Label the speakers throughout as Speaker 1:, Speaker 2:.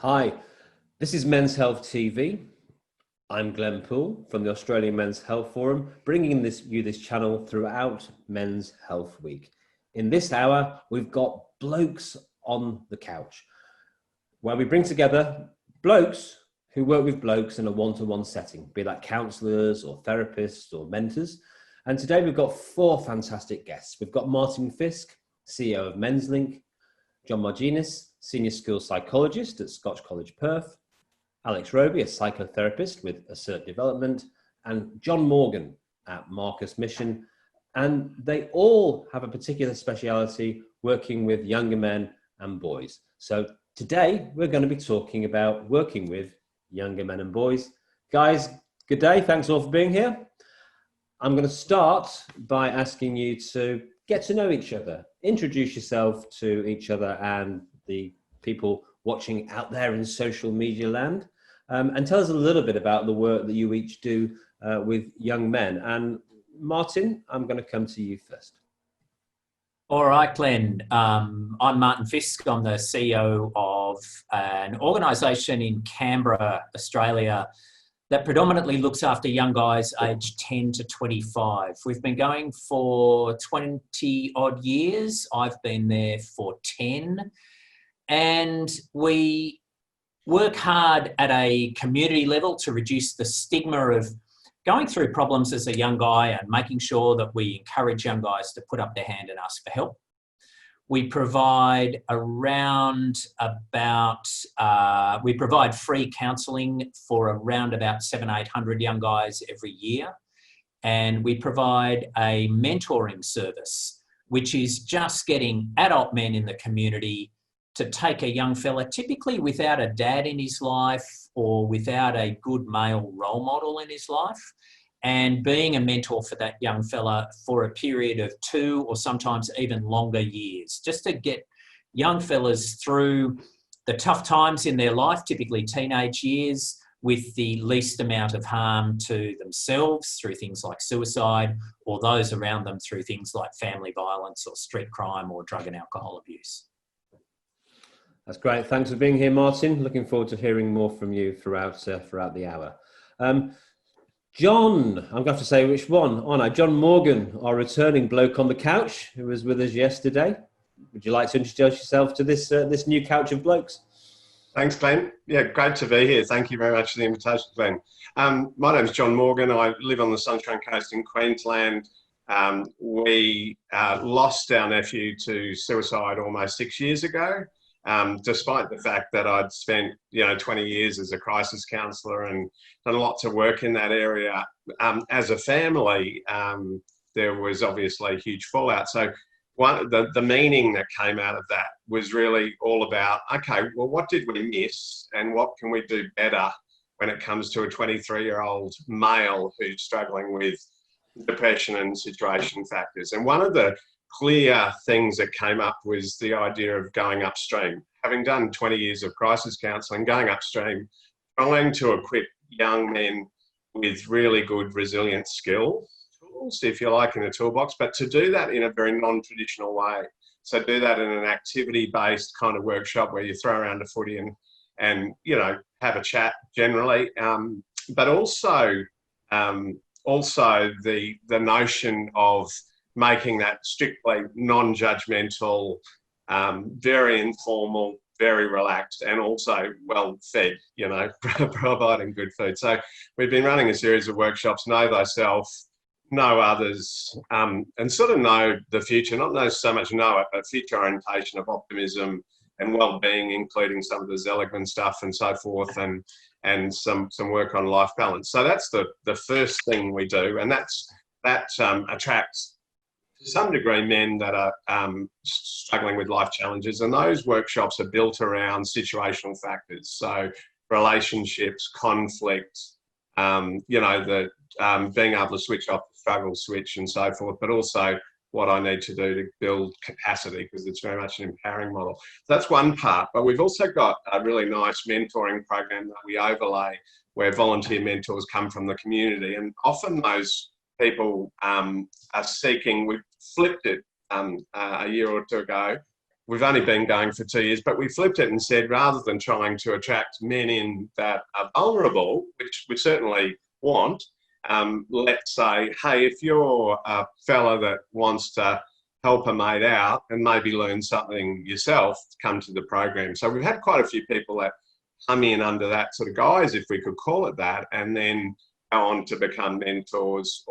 Speaker 1: Hi, this is Men's Health TV. I'm Glenn Poole from the Australian Men's Health Forum, bringing you this channel throughout Men's Health Week. In this hour, we've got Blokes on the Couch, where we bring together blokes who work with blokes in a one-to-one setting, be that counsellors or therapists or mentors. And today we've got four fantastic guests. We've got Martin Fisk, CEO of Menslink, John Marginis, Senior Skills Psychologist at Scotch College Perth, Alex Robey, a psychotherapist with Assert Development, and John Morgan at Marcus Mission. And they all have a particular speciality working with younger men and boys. So today we're going to be talking about working with younger men and boys. Guys, good day. Thanks all for being here. I'm going to start by asking you to get to know each other, introduce yourself to each other and the people watching out there in social media land, and tell us a little bit about the work that you each do with young men. And Martin, I'm going to come to you first.
Speaker 2: All right, Glenn. I'm Martin Fisk. I'm the CEO of an organisation in Canberra, Australia, that predominantly looks after young guys aged 10 to 25. We've been going for 20 odd years. I've been there for 10. And we work hard at a community level to reduce the stigma of going through problems as a young guy and making sure that we encourage young guys to put up their hand and ask for help. We provide we provide free counselling for around about 700-800 young guys every year. And we provide a mentoring service, which is just getting adult men in the community to take a young fella, typically without a dad in his life or without a good male role model in his life, and being a mentor for that young fella for a period of 2 or sometimes even longer years, just to get young fellas through the tough times in their life, typically teenage years, with the least amount of harm to themselves through things like suicide, or those around them through things like family violence or street crime or drug and alcohol abuse.
Speaker 1: That's great. Thanks for being here, Martin. Looking forward to hearing more from you throughout the hour. John, I'm going to have to say which one. Oh no, John Morgan, our returning bloke on the couch, who was with us yesterday. Would you like to introduce yourself to this new couch of blokes?
Speaker 3: Thanks, Glenn. Yeah, great to be here. Thank you very much for the invitation, Glenn. My name's John Morgan. I live on the Sunshine Coast in Queensland. We lost our nephew to suicide almost 6 years ago. Despite the fact that I'd spent 20 years as a crisis counsellor and done lots of work in that area, as a family, there was obviously a huge fallout. So the meaning that came out of that was really all about, okay, well, what did we miss and what can we do better when it comes to a 23-year-old male who's struggling with depression and situation factors? And one of the clear things that came up was the idea of going upstream. Having done 20 years of crisis counselling, going upstream, trying to equip young men with really good resilient tools, if you like, in a toolbox, but to do that in a very non-traditional way. So do that in an activity-based kind of workshop where you throw around a footy and have a chat generally, but also the notion of making that strictly non-judgmental, very informal, very relaxed, and also well-fed, providing good food. So we've been running a series of workshops, Know Thyself, Know Others, and sort of know the future, not know so much know it, but future orientation of optimism and well-being, including some of the Seligman stuff and so forth, and some work on life balance. So that's the first thing we do, and that attracts to some degree men that are struggling with life challenges, and those workshops are built around situational factors. So relationships, conflict, being able to switch off the struggle switch and so forth, but also what I need to do to build capacity, because it's very much an empowering model. So that's one part, but we've also got a really nice mentoring program that we overlay where volunteer mentors come from the community, and often those people are seeking, we've flipped it a year or two ago, we've only been going for 2 years, but we flipped it and said, rather than trying to attract men in that are vulnerable, which we certainly want, let's say, hey, if you're a fella that wants to help a mate out and maybe learn something yourself, come to the program. So we've had quite a few people that come in under that sort of guise, if we could call it that, and then go on to become mentors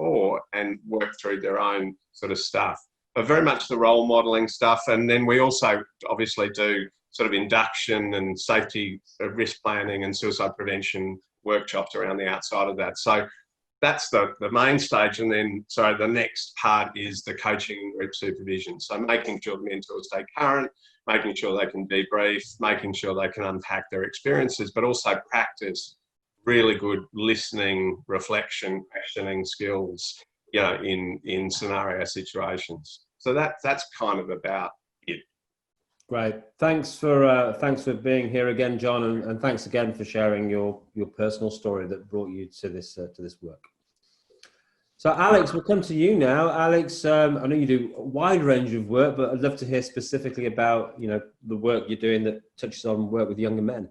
Speaker 3: and work through their own sort of stuff. But very much the role modelling stuff. And then we also obviously do sort of induction and safety risk planning and suicide prevention workshops around the outside of that. So that's the main stage. And then, the next part is the coaching and group supervision. So making sure the mentors stay current, making sure they can debrief, making sure they can unpack their experiences, but also practice really good listening, reflection, questioning skills, in scenario situations. So that's kind of about it.
Speaker 1: Great. Thanks for being here again, John, and thanks again for sharing your personal story that brought you to this work. So, Alex, we'll come to you now. Alex, I know you do a wide range of work, but I'd love to hear specifically about the work you're doing that touches on work with younger men.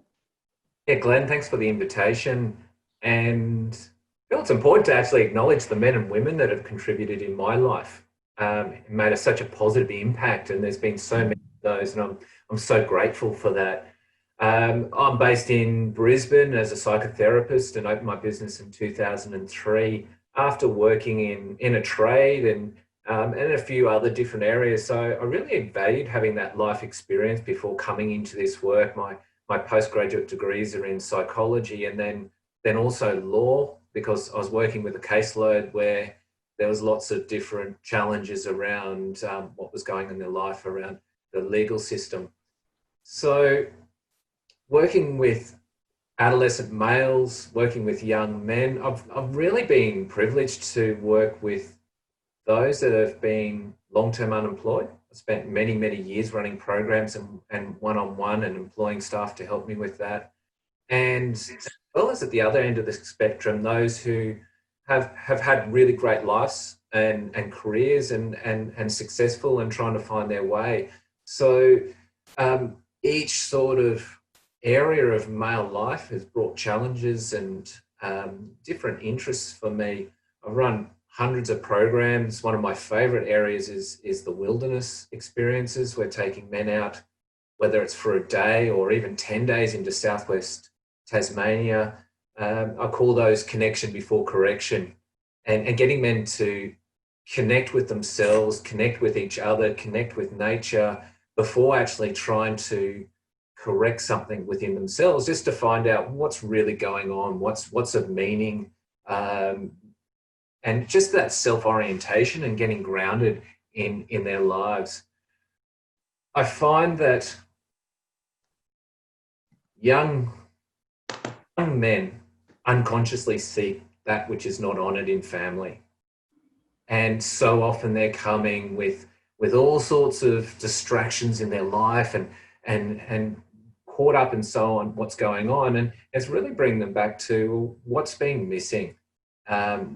Speaker 4: Yeah, Glenn, thanks for the invitation. And I feel it's important to actually acknowledge the men and women that have contributed in my life. It made such a positive impact, and there's been so many of those, and I'm so grateful for that. I'm based in Brisbane as a psychotherapist and opened my business in 2003 after working in a trade and a few other different areas. So I really valued having that life experience before coming into this work. My postgraduate degrees are in psychology and then also law, because I was working with a caseload where there was lots of different challenges around what was going on in their life around the legal system. So working with adolescent males, working with young men, I've really been privileged to work with those that have been long-term unemployed. I spent many, many years running programs and one-on-one and employing staff to help me with that. And as well as at the other end of the spectrum, those who have had really great lives and careers and successful and trying to find their way. So each sort of area of male life has brought challenges and different interests for me. I've run hundreds of programs. One of my favorite areas is the wilderness experiences. We're taking men out, whether it's for a day or even 10 days into Southwest Tasmania. I call those connection before correction, and getting men to connect with themselves, connect with each other, connect with nature before actually trying to correct something within themselves, just to find out what's really going on, what's of meaning, and just that self-orientation and getting grounded in their lives. I find that young men unconsciously seek that which is not honoured in family. And so often they're coming with all sorts of distractions in their life and caught up in so on what's going on. And it's really bringing them back to what's been missing,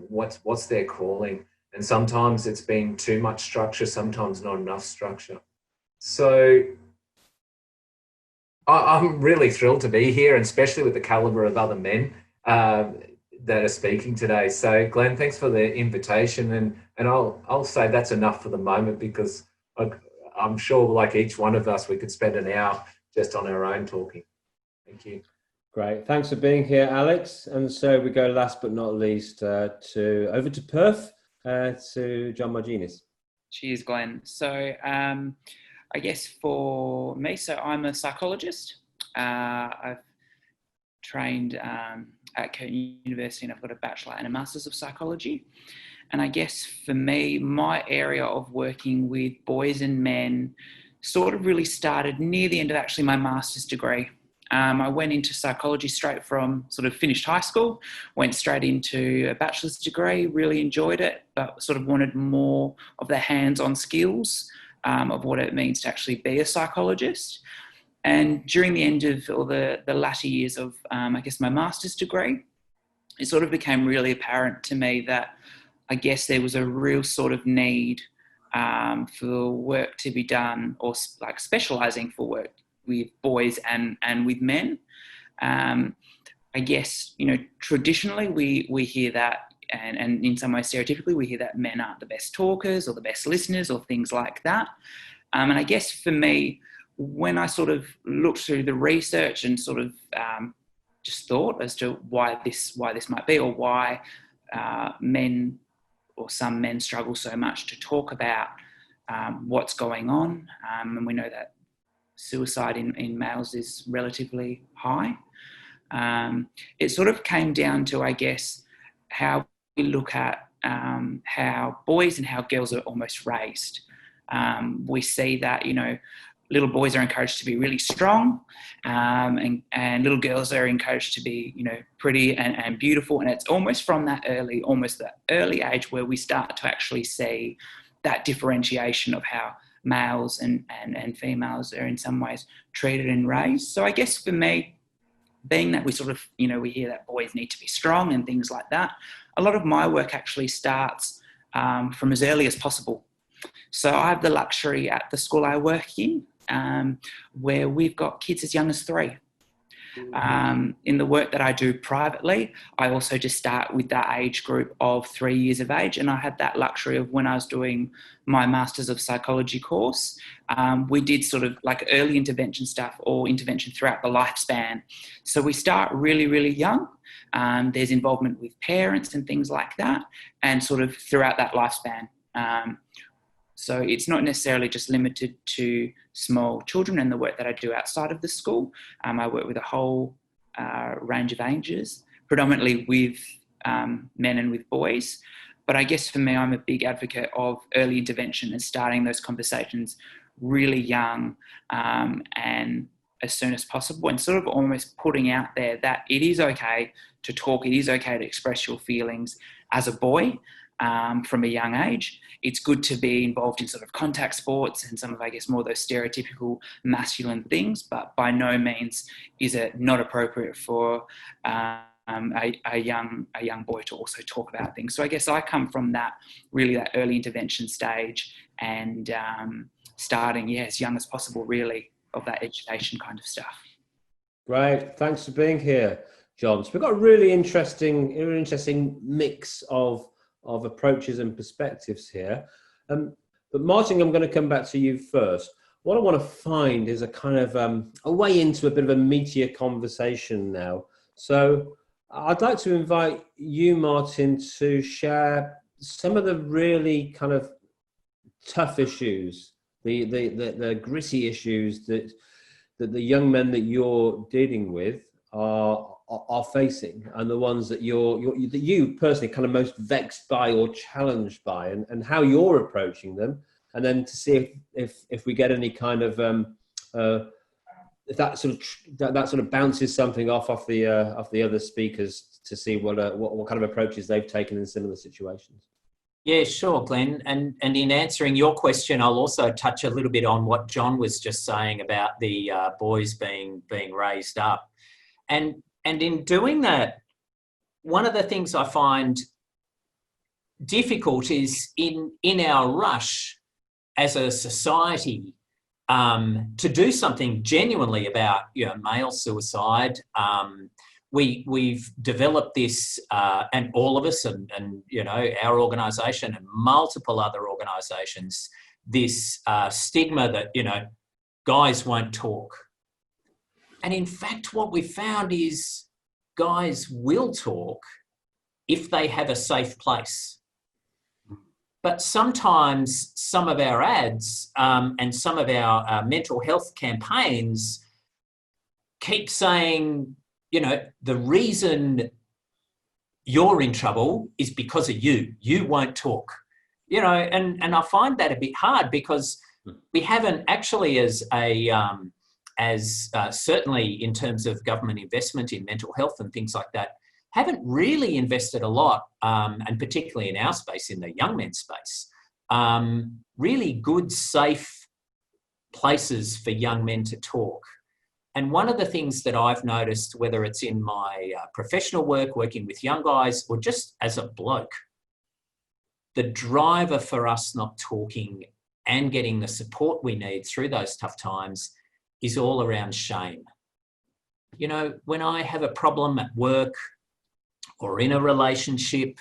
Speaker 4: what's their calling. And sometimes it's been too much structure, sometimes not enough structure. So I'm really thrilled to be here, and especially with the calibre of other men that are speaking today. So Glenn, thanks for the invitation, and I'll say that's enough for the moment, because I'm sure, like each one of us, we could spend an hour just on our own talking. Thank you.
Speaker 1: Great, thanks for being here, Alex. And so we go last but not least over to Perth, to John Marginis.
Speaker 5: Cheers, Glenn. So I guess for me, so I'm a psychologist. I've trained at Curtin University, and I've got a bachelor and a master's of psychology. And I guess for me, my area of working with boys and men sort of really started near the end of actually my master's degree. I went into psychology straight from sort of finished high school, went straight into a bachelor's degree, really enjoyed it, but sort of wanted more of the hands-on skills of what it means to actually be a psychologist. And during the end of, or the latter years of, I guess, my master's degree, it sort of became really apparent to me that I guess there was a real sort of need for work to be done, or like specialising for work with boys and with men. I guess, traditionally we hear that, and in some ways stereotypically we hear that men aren't the best talkers or the best listeners or things like that. And I guess for me, when I sort of looked through the research and sort of just thought as to why this might be, or why men or some men struggle so much to talk about what's going on, and we know that suicide in males is relatively high. It sort of came down to, I guess, how we look at how boys and how girls are almost raised. We see that, little boys are encouraged to be really strong, and little girls are encouraged to be, pretty and beautiful. And it's almost from that early age where we start to actually see that differentiation of how males and females are in some ways treated and raised. So I guess for me, being that we sort of, we hear that boys need to be strong and things like that, a lot of my work actually starts from as early as possible. So I have the luxury at the school I work in, where we've got kids as young as 3. In the work that I do privately, I also just start with that age group of 3 years of age. And I had that luxury of when I was doing my Masters of Psychology course, we did sort of like early intervention stuff or intervention throughout the lifespan. So we start really, really young. There's involvement with parents and things like that, and sort of throughout that lifespan. So it's not necessarily just limited to small children and the work that I do outside of the school. I work with a whole range of ages, predominantly with men and with boys. But I guess for me, I'm a big advocate of early intervention and starting those conversations really young, and as soon as possible, and sort of almost putting out there that it is okay to talk, it is okay to express your feelings as a boy. From a young age, it's good to be involved in sort of contact sports and some of, I guess, more those stereotypical masculine things, but by no means is it not appropriate for a young boy to also talk about things. So I guess I come from that early intervention stage, and starting as young as possible, really, of that education kind of stuff.
Speaker 1: Great, thanks for being here, John. So we've got a really interesting mix of approaches and perspectives here. But Martin, I'm going to come back to you first. What I want to find is a kind of a way into a bit of a meatier conversation now. So I'd like to invite you, Martin, to share some of the really kind of tough issues, the gritty issues that the young men that you're dealing with are facing, and the ones that you personally kind of most vexed by or challenged by, and how you're approaching them, and then to see if we get any kind of if that sort of bounces something off the other speakers, to see what kind of approaches they've taken in similar situations.
Speaker 2: Yeah, sure, Glenn. And in answering your question, I'll also touch a little bit on what John was just saying about the boys being raised up. And in doing that, one of the things I find difficult is in our rush as a society to do something genuinely about male suicide. We've developed this, and all of us, and our organisation and multiple other organisations, this stigma that guys won't talk. And in fact, what we found is guys will talk if they have a safe place. But sometimes some of our ads and some of our mental health campaigns keep saying, the reason you're in trouble is because of you. You won't talk. And I find that a bit hard, because we haven't actually, as certainly in terms of government investment in mental health and things like that, haven't really invested a lot, and particularly in our space, in the young men's space, really good, safe places for young men to talk. And one of the things that I've noticed, whether it's in my professional work, working with young guys, or just as a bloke, the driver for us not talking and getting the support we need through those tough times is all around shame. You know, when I have a problem at work or in a relationship,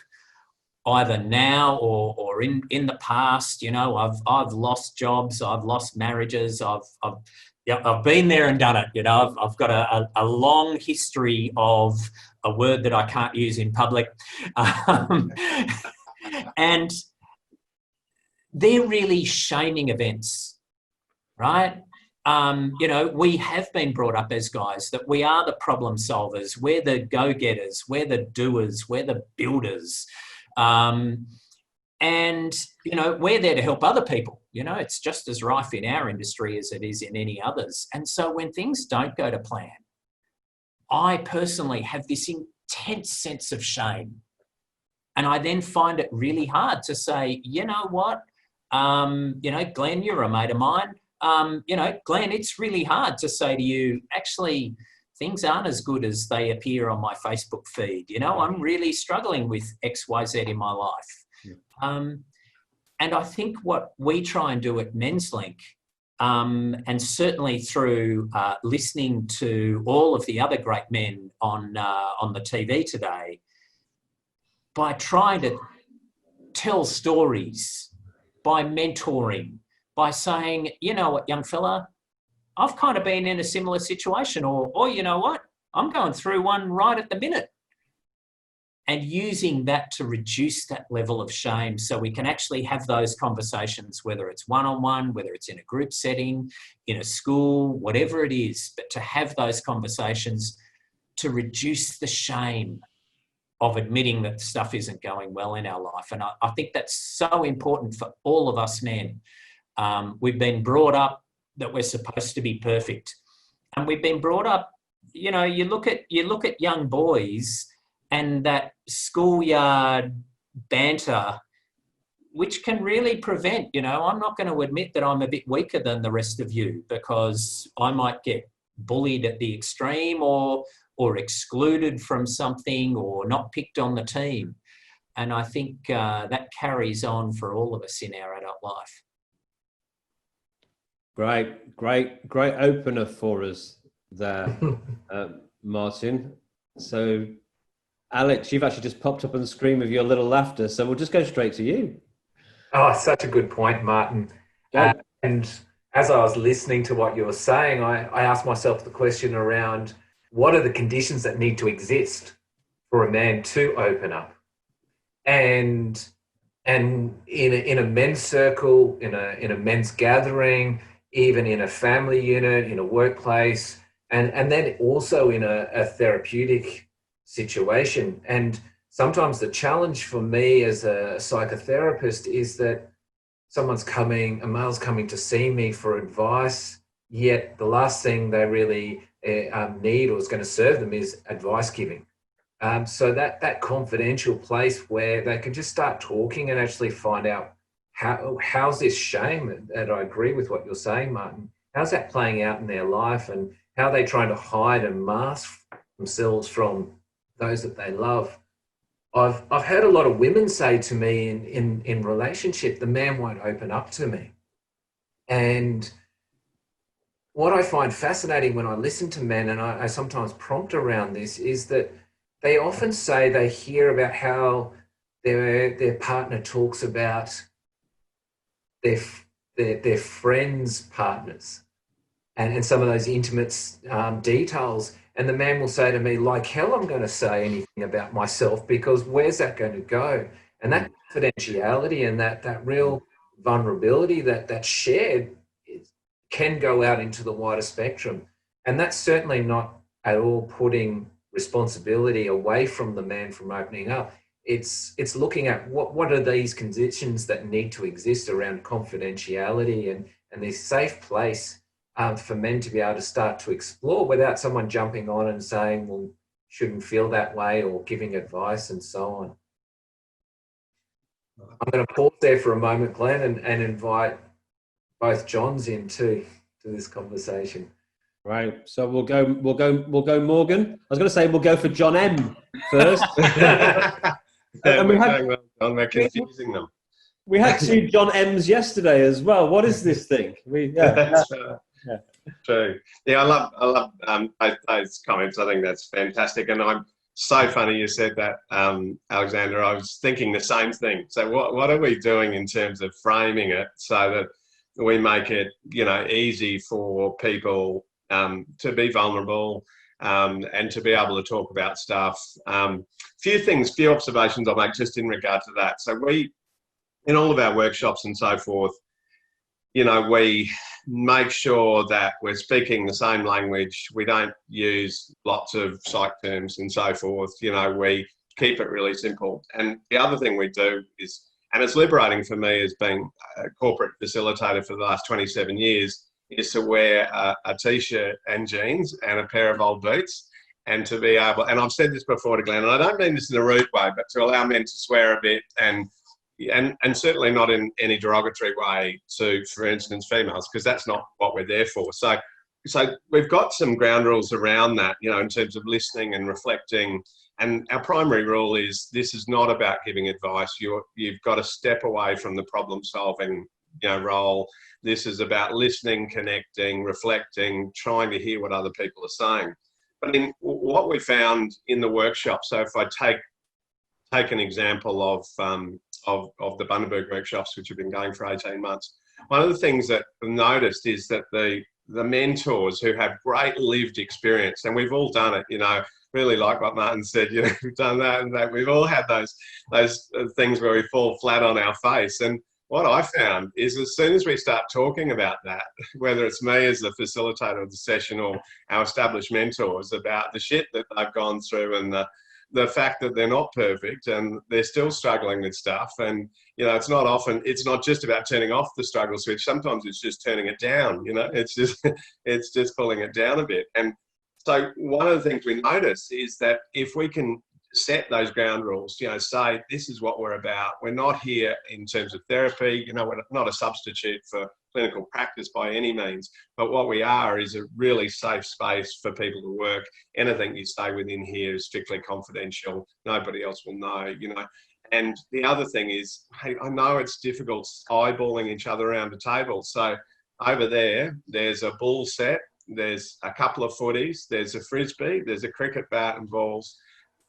Speaker 2: either now or in the past, you know, I've lost jobs, I've lost marriages, I've been there and done it. You know, I've got a long history of a word that I can't use in public, and they're really shaming events, right? You know, we have been brought up as guys that we are the problem solvers, we're the go-getters, we're the doers, we're the builders. And, you know, we're there to help other people. You know, it's just as rife in our industry as it is in any others. And so when things don't go to plan, I personally have this intense sense of shame. And I then find it really hard to say, you know what, you know, Glenn, you're a mate of mine. You know, Glenn, it's really hard to say to you, actually, things aren't as good as they appear on my Facebook feed. You know, I'm really struggling with X, Y, Z in my life. Yeah. And I think what we try and do at Menslink, and certainly through listening to all of the other great men on the TV today, by trying to tell stories, by mentoring, by saying, you know what, young fella, I've kind of been in a similar situation, or you know what, I'm going through one right at the minute. And using that to reduce that level of shame so we can actually have those conversations, whether it's one-on-one, whether it's in a group setting, in a school, whatever it is, but to have those conversations to reduce the shame of admitting that stuff isn't going well in our life. And I think that's so important for all of us men. We've been brought up that we're supposed to be perfect. And we've been brought up, you know, you look at young boys and that schoolyard banter, which can really prevent, you know, I'm not going to admit that I'm a bit weaker than the rest of you because I might get bullied at the extreme or excluded from something or not picked on the team. And I think that carries on for all of us in our adult life.
Speaker 1: Great opener for us there, Martin. So, Alex, you've actually just popped up on the screen with your little laughter, so we'll just go straight to you.
Speaker 4: Oh, such a good point, Martin. And as I was listening to what you were saying, I asked myself the question around what are the conditions that need to exist for a man to open up? And in a men's circle, in a men's gathering, even in a family unit, in a workplace, and then also in a therapeutic situation. And sometimes the challenge for me as a psychotherapist is that a male's coming to see me for advice, yet the last thing they really need or is going to serve them is advice giving. So that confidential place where they can just start talking and actually find out how's this shame, and I agree with what you're saying, Martin, how's that playing out in their life and how are they trying to hide and mask themselves from those that they love. I've heard a lot of women say to me in relationship, the man won't open up to me. And what I find fascinating when I listen to men, and I sometimes prompt around this, is that they often say they hear about how their partner talks about their friends' partners and some of those intimate details. And the man will say to me, like hell, I'm going to say anything about myself because where's that going to go? And that confidentiality and that real vulnerability that's shared can go out into the wider spectrum. And that's certainly not at all putting responsibility away from the man from opening up. It's looking at what are these conditions that need to exist around confidentiality and this safe place for men to be able to start to explore without someone jumping on and saying, well, shouldn't feel that way, or giving advice and so on. I'm going to pause there for a moment, Glenn, and invite both Johns into this conversation.
Speaker 1: Right. So we'll go Morgan. I was going to say we'll go for John M first.
Speaker 3: We're confusing them.
Speaker 1: We had two John M's yesterday as well. What is this thing?
Speaker 3: That's true. Yeah, I love both those comments. I think that's fantastic, and I'm so funny you said that, Alexander. I was thinking the same thing. So what are we doing in terms of framing it so that we make it, easy for people to be vulnerable and to be able to talk about stuff. Few observations I'll make just in regard to that. So we, in all of our workshops and so forth, we make sure that we're speaking the same language. We don't use lots of psych terms and so forth. We keep it really simple. And the other thing we do is, and it's liberating for me as being a corporate facilitator for the last 27 years, is to wear a t-shirt and jeans and a pair of old boots, and to be able, and I've said this before to Glenn, and I don't mean this in a rude way, but to allow men to swear a bit and certainly not in any derogatory way to, for instance, females, because that's not what we're there for. So we've got some ground rules around that, in terms of listening and reflecting. And our primary rule is this is not about giving advice. You've got to step away from the problem solving, role. This is about listening, connecting, reflecting, trying to hear what other people are saying. But in what we found in the workshop, so if I take an example of the Bundaberg workshops, which have been going for 18 months, one of the things that I've noticed is that the mentors who have great lived experience, and we've all done it, really like what Martin said, we've done that and that. We've all had those things where we fall flat on our face. And what I found is as soon as we start talking about that, whether it's me as the facilitator of the session or our established mentors, about the shit that they've gone through and the fact that they're not perfect and they're still struggling with stuff. And, it's not just about turning off the struggle switch. Sometimes it's just turning it down, it's just pulling it down a bit. And so one of the things we notice is that if we can set those ground rules, say this is what we're about. We're not here in terms of therapy, we're not a substitute for clinical practice by any means, but what we are is a really safe space for people to work. Anything you say within here is strictly confidential. Nobody else will know, And the other thing is, hey, I know it's difficult eyeballing each other around a table. So over there's a ball set, there's a couple of footies, there's a frisbee, there's a cricket bat and balls.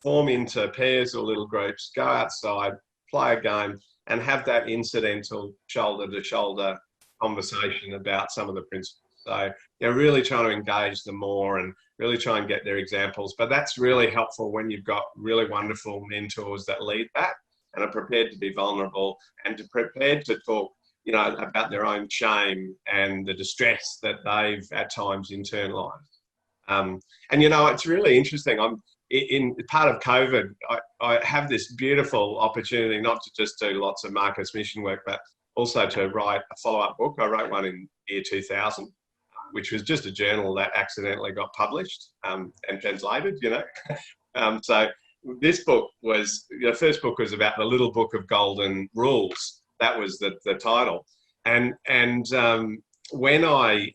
Speaker 3: Form into pairs or little groups, go outside, play a game, and have that incidental shoulder-to-shoulder conversation about some of the principles. So they're really trying to engage them more and really try and get their examples. But that's really helpful when you've got really wonderful mentors that lead that and are prepared to be vulnerable and prepared to talk, about their own shame and the distress that they've at times internalized. And it's really interesting. In part of COVID, I have this beautiful opportunity not to just do lots of Marcus mission work, but also to write a follow-up book. I wrote one in year 2000, which was just a journal that accidentally got published and translated, So this book was, the first book was about the Little Book of Golden Rules. That was the title. And when I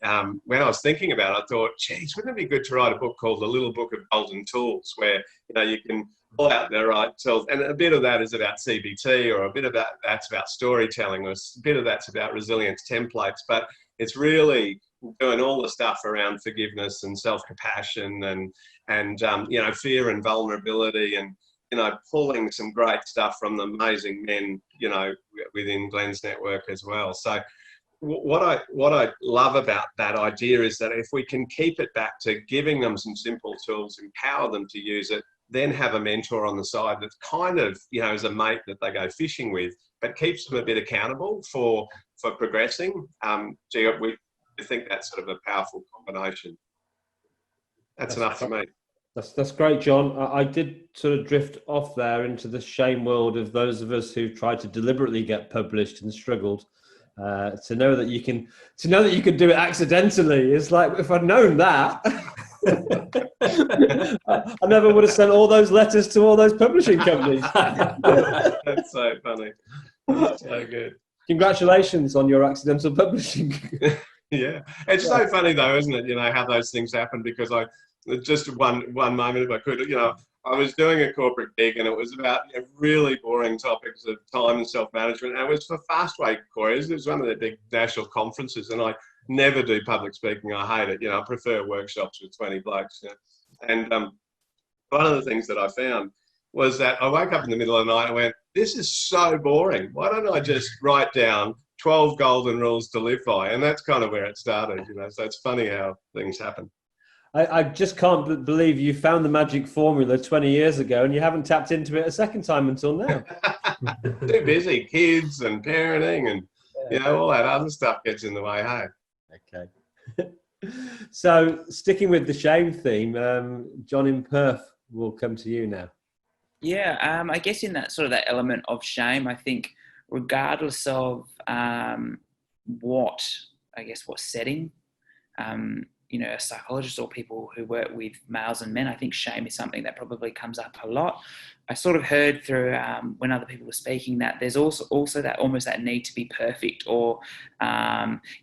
Speaker 3: was thinking about it, I thought, geez, wouldn't it be good to write a book called The Little Book of Golden Tools, where you can pull out the right tools, and a bit of that is about CBT, or a bit of that's about storytelling, or a bit of that's about resilience templates, but it's really doing all the stuff around forgiveness and self-compassion and fear and vulnerability, and pulling some great stuff from the amazing men within Glenn's network as well. So what I love about that idea is that if we can keep it back to giving them some simple tools, empower them to use it, then have a mentor on the side that's kind of, is a mate that they go fishing with, but keeps them a bit accountable for progressing. We think that's sort of a powerful combination. That's enough for me.
Speaker 1: That's great, John. I did sort of drift off there into the shame world of those of us who tried to deliberately get published and struggled. To know that you can do it accidentally is like, if I'd known that, I never would have sent all those letters to all those publishing companies.
Speaker 3: That's so funny. That's so good.
Speaker 1: Congratulations on your accidental publishing.
Speaker 3: Yeah, it's so funny though, isn't it? How those things happen, because I just one moment, if I could. I was doing a corporate gig, and it was about really boring topics of time and self-management. And it was for Fastway Careers. It was one of their big national conferences, and I never do public speaking. I hate it. I prefer workshops with 20 blokes. And one of the things that I found was that I woke up in the middle of the night and went, this is so boring. Why don't I just write down 12 golden rules to live by? And that's kind of where it started, So it's funny how things happen.
Speaker 1: I just can't believe you found the magic formula 20 years ago and you haven't tapped into it a second time until now.
Speaker 3: Too busy, kids and parenting and, all that other stuff gets in the way, hey?
Speaker 1: Okay. So sticking with the shame theme, John in Perth, will come to you now.
Speaker 5: Yeah, I guess in that sort of that element of shame, I think regardless of what setting, a psychologist or people who work with males and men, I think shame is something that probably comes up a lot. I sort of heard through when other people were speaking that there's also that almost that need to be perfect or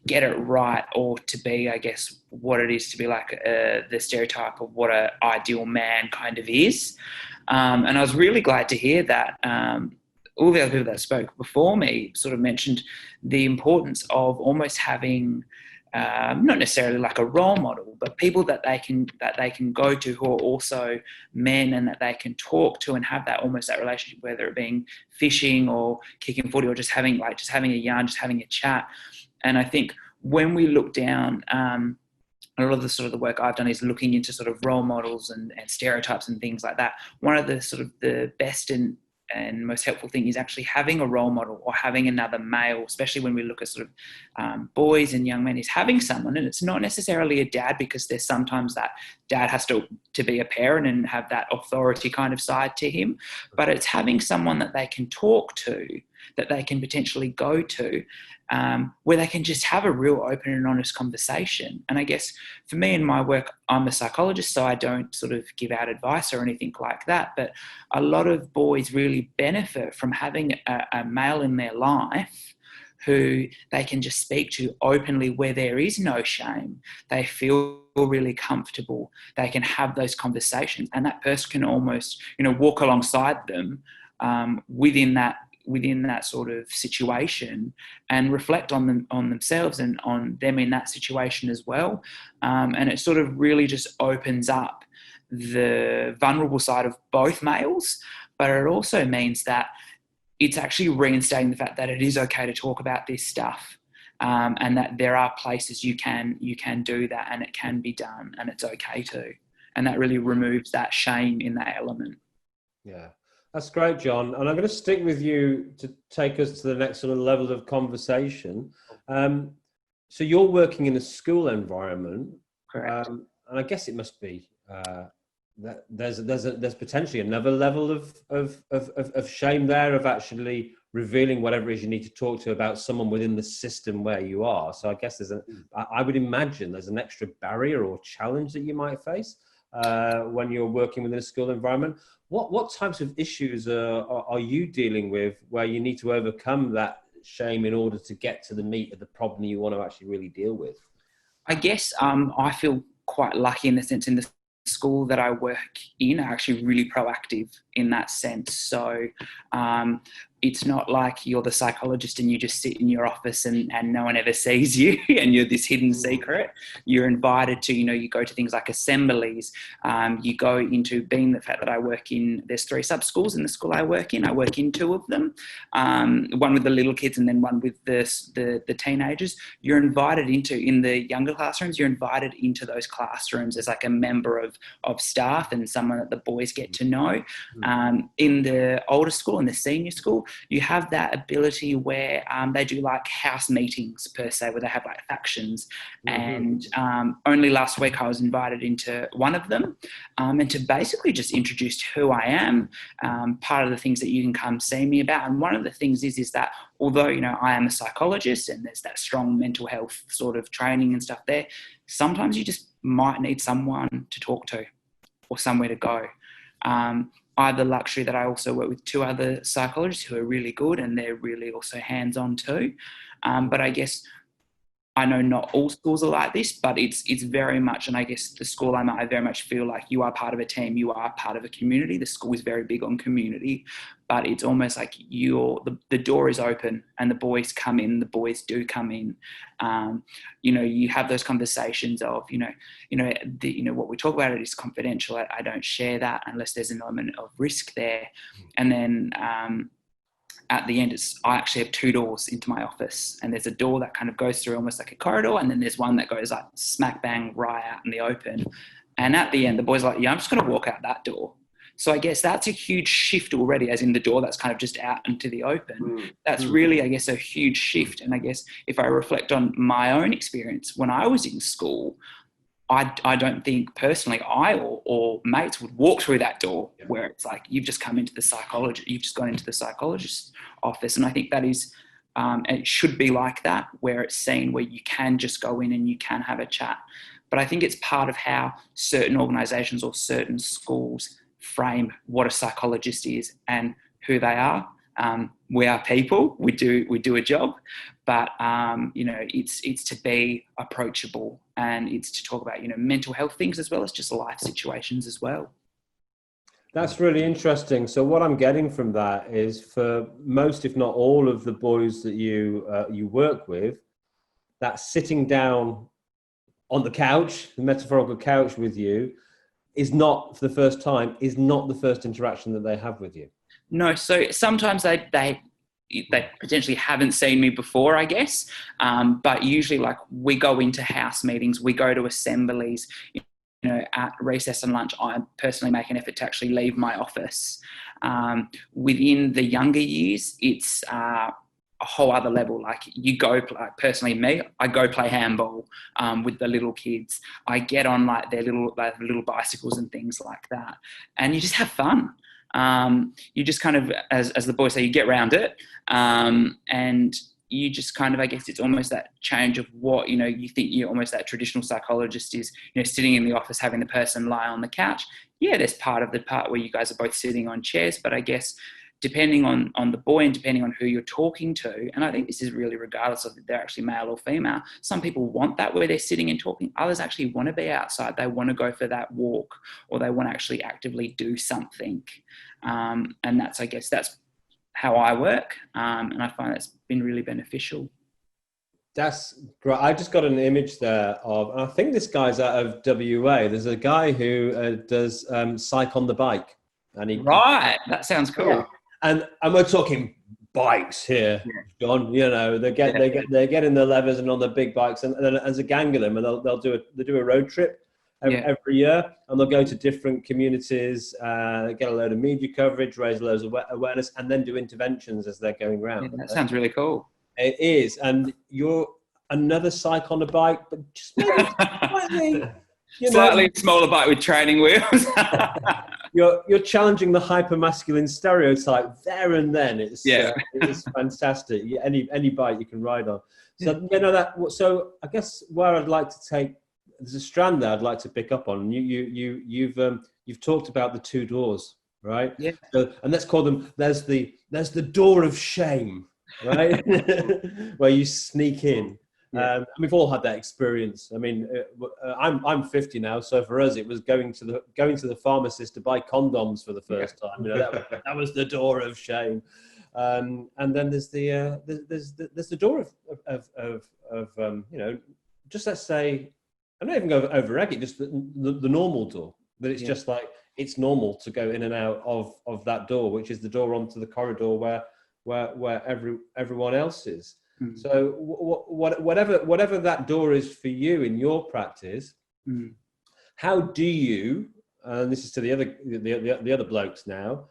Speaker 5: get it right, or to be, I guess, what it is to be like the stereotype of what an ideal man kind of is. And I was really glad to hear that all the other people that spoke before me sort of mentioned the importance of almost having not necessarily like a role model, but people that they can go to who are also men and that they can talk to and have that almost that relationship, whether it being fishing or kicking footy or just having a yarn, just having a chat. And I think when we look down, a lot of the sort of the work I've done is looking into sort of role models and stereotypes and things like that. One of the sort of the best and most helpful thing is actually having a role model or having another male, especially when we look at sort of boys and young men, is having someone, and it's not necessarily a dad, because there's sometimes that dad has to be a parent and have that authority kind of side to him, but it's having someone that they can talk to, that they can potentially go to, where they can just have a real open and honest conversation. And I guess for me in my work, I'm a psychologist, so I don't sort of give out advice or anything like that. But a lot of boys really benefit from having a male in their life who they can just speak to openly, where there is no shame. They feel really comfortable. They can have those conversations, and that person can almost, walk alongside them within that sort of situation and reflect on themselves and on them in that situation as well. And it sort of really just opens up the vulnerable side of both males, but it also means that it's actually reinstating the fact that it is okay to talk about this stuff, and that there are places you can do that, and it can be done, and it's okay to. And that really removes that shame in that element.
Speaker 1: Yeah. That's great, John. And I'm going to stick with you to take us to the next sort of level of conversation. So you're working in a school environment.
Speaker 5: Correct.
Speaker 1: And I guess it must be that there's potentially another level of shame there, of actually revealing whatever it is you need to talk to about someone within the system where you are. So I guess I would imagine there's an extra barrier or challenge that you might face when you're working within a school environment. What types of issues are you dealing with where you need to overcome that shame in order to get to the meat of the problem you want to actually really deal with?
Speaker 5: I guess I feel quite lucky in the sense in the school that I work in are actually really proactive in that sense. So it's not like you're the psychologist and you just sit in your office and no one ever sees you and you're this hidden secret. You're invited to, you go to things like assemblies. You go into, being the fact that I work in, there's 3 sub-schools in the school I work in. I work in 2 of them, one with the little kids and then one with the teenagers. You're invited into, in the younger classrooms, you're invited into those classrooms as like a member of staff and someone that the boys get to know. In the older school, in the senior school, you have that ability where they do like house meetings per se, where they have like factions. And only last week I was invited into one of them, and to basically just introduce who I am, part of the things that you can come see me about. And one of the things is that although, I am a psychologist and there's that strong mental health sort of training and stuff there, sometimes you just might need someone to talk to or somewhere to go. I have the luxury that I also work with 2 other psychologists who are really good and they're really also hands-on too. But I guess I know not all schools are like this, but it's very much, and I guess the school I'm at, I very much feel like you are part of a team, you are part of a community. The school is very big on community, but it's almost like the door is open and the boys come in, the boys do come in. You have those conversations of, what we talk about, it is confidential. I don't share that unless there's an element of risk there. And then, at the end, I actually have 2 doors into my office, and there's a door that kind of goes through almost like a corridor, and then there's one that goes like smack bang right out in the open. And at the end, the boys are like, yeah, I'm just going to walk out that door. So I guess that's a huge shift already, as in the door that's kind of just out into the open. That's really, I guess, a huge shift. And I guess if I reflect on my own experience when I was in school, I don't think personally I or mates would walk through that door where it's like, you've just come into the psychologist, you've just gone into the psychologist's office. And I think that is, it should be like that, where it's seen where you can just go in and you can have a chat. But I think it's part of how certain organisations or certain schools frame what a psychologist is and who they are. We are people, we do a job, but it's to be approachable, and it's to talk about mental health things as well as just life situations as well.
Speaker 1: That's really interesting. So what I'm getting from that is, for most, if not all, of the boys that you work with, that sitting down on the couch, the metaphorical couch with you, is not, for the first time, is not the first interaction that they have with you.
Speaker 5: No, so sometimes they potentially haven't seen me before, I guess, but usually, like, we go into house meetings, we go to assemblies, at recess and lunch. I personally make an effort to actually leave my office. Within the younger years, it's a whole other level. Like, you go, like, personally me, I go play handball with the little kids. I get on like their little bicycles and things like that, and you just have fun. You just kind of, as the boys say, you get around it, and you just kind of, I guess it's almost that change of what, you think you're almost that traditional psychologist is, sitting in the office, having the person lie on the couch. Yeah, there's part of the part where you guys are both sitting on chairs, but I guess depending on the boy and depending on who you're talking to, and I think this is really regardless of if they're actually male or female, some people want that where they're sitting and talking. Others actually want to be outside. They want to go for that walk, or they want to actually actively do something. And that's, I guess, that's how I work. And I find that's been really beneficial.
Speaker 1: That's great. I just got an image there of, and I think this guy's out of WA. There's a guy who does psych on the bike. And
Speaker 5: Right, that sounds cool.
Speaker 1: Yeah. And we're talking bikes here, John. They get in the levers and on the big bikes, and then as a gang of them, and they'll do a road trip every year, and they'll go to different communities, get a load of media coverage, raise loads of awareness, and then do interventions as they're going around.
Speaker 5: Yeah, that sounds really cool.
Speaker 1: It is, and you're another psych on a bike, but just maybe
Speaker 5: slightly smaller bike with training wheels.
Speaker 1: You're challenging the hyper-masculine stereotype there and then. It's fantastic. Any bike you can ride on. So So I guess where I'd like to take, there's a strand there I'd like to pick up on. You've talked about the 2 doors, right?
Speaker 5: Yeah.
Speaker 1: So, and let's call them. There's the door of shame, right? Where you sneak in.
Speaker 5: Yeah.
Speaker 1: We've all had that experience. I mean, I'm 50 now, so for us it was going to the pharmacist to buy condoms for the first time. That was the door of shame. And then there's the door of just, let's say, I'm not even going to over-egg it, just the normal door. But it's just like, it's normal to go in and out of that door, which is the door onto the corridor where everyone else is. Mm. So whatever that door is for you in your practice, how do you, and this is to the other blokes now,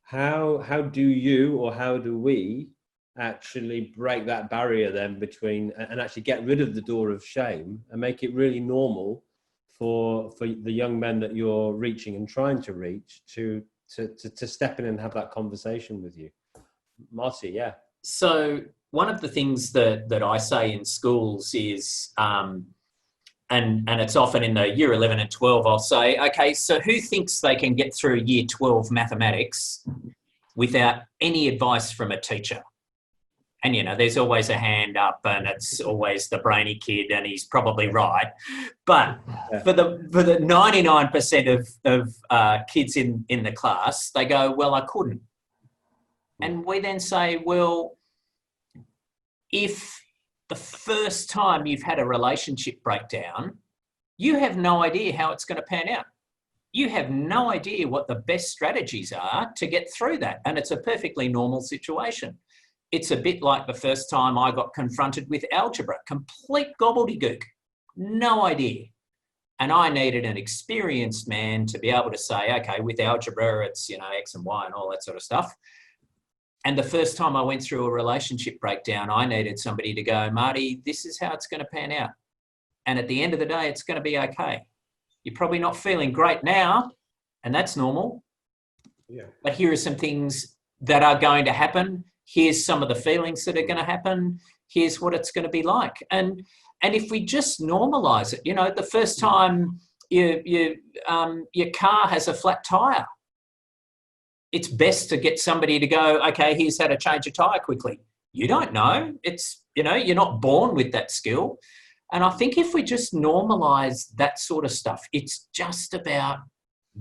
Speaker 1: how do you, or how do we actually break that barrier then between, and actually get rid of the door of shame and make it really normal for the young men that you're reaching and trying to reach to step in and have that conversation with you? Marty, yeah.
Speaker 2: So one of the things that I say in schools is, and it's often in the year 11 and 12, I'll say, okay, so who thinks they can get through year 12 mathematics without any advice from a teacher? And, you know, there's always a hand up and it's always the brainy kid and he's probably right. But for the 99% of kids in the class, they go, well, I couldn't. And we then say, well, if the first time you've had a relationship breakdown, you have no idea how it's going to pan out. You have no idea what the best strategies are to get through that. And it's a perfectly normal situation. It's a bit like the first time I got confronted with algebra, complete gobbledygook, no idea. And I needed an experienced man to be able to say, okay, with algebra, it's, you know, X and Y and all that sort of stuff. And the first time I went through a relationship breakdown, I needed somebody to go, Marty, this is how it's going to pan out. And at the end of the day, it's going to be okay. You're probably not feeling great now, and that's normal.
Speaker 3: Yeah.
Speaker 2: But here are some things that are going to happen. Here's some of the feelings that are going to happen. Here's what it's going to be like. And if we just normalise it, you know, the first time your car has a flat tyre, it's best to get somebody to go, okay, here's how to change a tyre quickly. You don't know. It's, you know, you're not born with that skill. And I think if we just normalise that sort of stuff, it's just about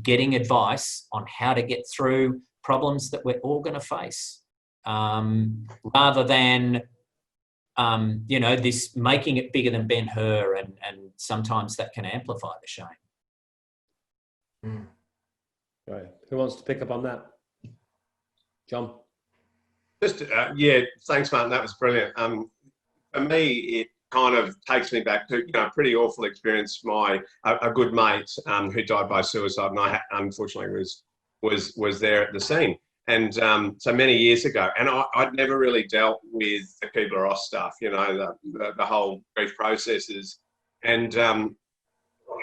Speaker 2: getting advice on how to get through problems that we're all going to face. Rather than, you know, this making it bigger than Ben-Hur, and sometimes that can amplify the shame.
Speaker 1: Right. Who wants to pick up on that? John?
Speaker 3: Just, yeah, thanks, Martin. That was brilliant. For me, it kind of takes me back to, you know, a pretty awful experience. A good mate who died by suicide, and I unfortunately was there at the scene. And so many years ago, and I'd never really dealt with the Kubler-Ross stuff, you know, the whole grief processes. And I